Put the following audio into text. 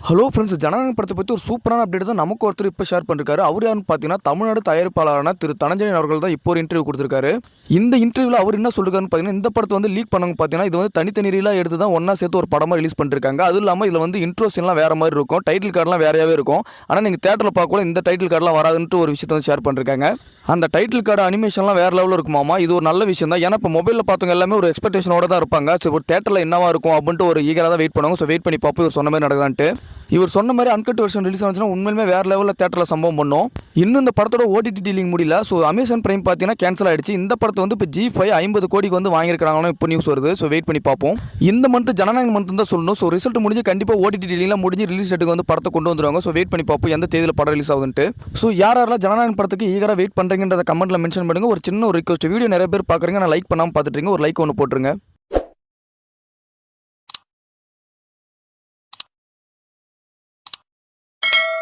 Hello friends, ஜனநாயகம் படத்தை பற்றி ஒரு சூப்பரான அப்டேட் தான் நமக்கு ஒருத்தர் இப்போ ஷேர் பண்ணிருக்காரு. அவர் யாருன்னு பார்த்தீங்கன்னா, தமிழ்நாடு தயாரிப்பாளரான திரு தனஞ்சயன் அவர்கள் தான் இப்போ ஒரு இன்டர்வியூ கொடுத்துருக்காரு. இந்த இன்டர்வியூவில் அவர் என்ன சொல்லிருக்காருன்னு பார்த்தீங்கன்னா, இந்த படத்தை வந்து லீக் பண்ணவங்க பார்த்தீங்கன்னா, இது வந்து தனித்தனி ரீலாக எடுத்து தான் ஒன்றா சேர்த்து ஒரு படமாக ரிலீஸ் பண்ணிருக்காங்க. அதுவும் இல்லாமல் இதில் வந்து இன்ட்ரோ சீன்லாம் வேறு மாதிரி இருக்கும், டைட்டில் கார்டெலாம் வேறையாவே இருக்கும். ஆனால் நீங்கள் தேட்டரில் பார்க்கல இந்த டைட்டில் கார்டெலாம் வராதுன்ட்டு ஒரு விஷயத்தை வந்து ஷேர் பண்ணிருக்காங்க. அந்த டைட்டில் கார்டு அனிமேஷன்லாம் வேறு லெவலில் இருக்குமாமா. இது ஒரு நல்ல விஷயம் தான். ஏன்னா இப்போ மொபைலில் பார்த்தவங்க எல்லாமே ஒரு எக்ஸ்பெக்டேஷனோட தான் இருப்பாங்க. ஸோ ஒரு தேட்டரில் என்னவா இருக்கும் அப்படின்ட்டு ஒரு ஈகராக தான் வெயிட் பண்ணுவாங்க. ஸோ வெயிட் பண்ணி பார்ப்போம் இவர் சொன்ன மாதிரி நடக்குதான்ட்டு. இவர் சொன்ன மாதிரி அன்கட் வெர்ஷன் ரிலீஸ் ஆச்சுன்னா உண்மையிலுமே வேறு லெவலில் தேட்டரில் சம்பவம் பண்ணோம். இன்னும் இந்த படத்தோட ஓடிடி டீலிங் முடியல. ஸோ அமேசான் பிரைம் பார்த்தீங்கன்னா கேன்சல் ஆயிடுச்சு. இந்த படத்தை வந்து இப்போ G5 50 கோடிக்கு வந்து வாங்கியிருக்காங்களோ இப்போ நியூஸ் வருது. ஸோ வெயிட் பண்ணி பார்ப்போம். இந்த மந்த் ஜனநாயகம் மந்த் தான் சொல்லணும். ஸோ ரிசல்ட் முடிஞ்சு கண்டிப்பாக ஓடிடி டீலிங்லாம் முடிஞ்சு ரிலீஸ் டேட்டுக்கு வந்து படத்தை கொண்டு வந்துருவாங்க. ஸோ வெயிட் பண்ணி பார்ப்போம் எந்த தேதியில் படம் ரிலீஸ் ஆகுதுன்ட்டு. ஸோ யாரெல்லாம் ஜனநாயகம் படத்துக்கு ஈகராக வெயிட் பண்ணுறீங்கன்றத கமெண்ட்டில் மென்ஷன் பண்ணுங்கள். ஒரு சின்ன ஒரு ரிக்வஸ்ட், வீடியோ நிறைய பேர் பார்க்குறீங்க, நான் லைக் பண்ணாமல் பார்த்துட்டீங்க, ஒரு லைக் ஒன்று போட்டுருங்க.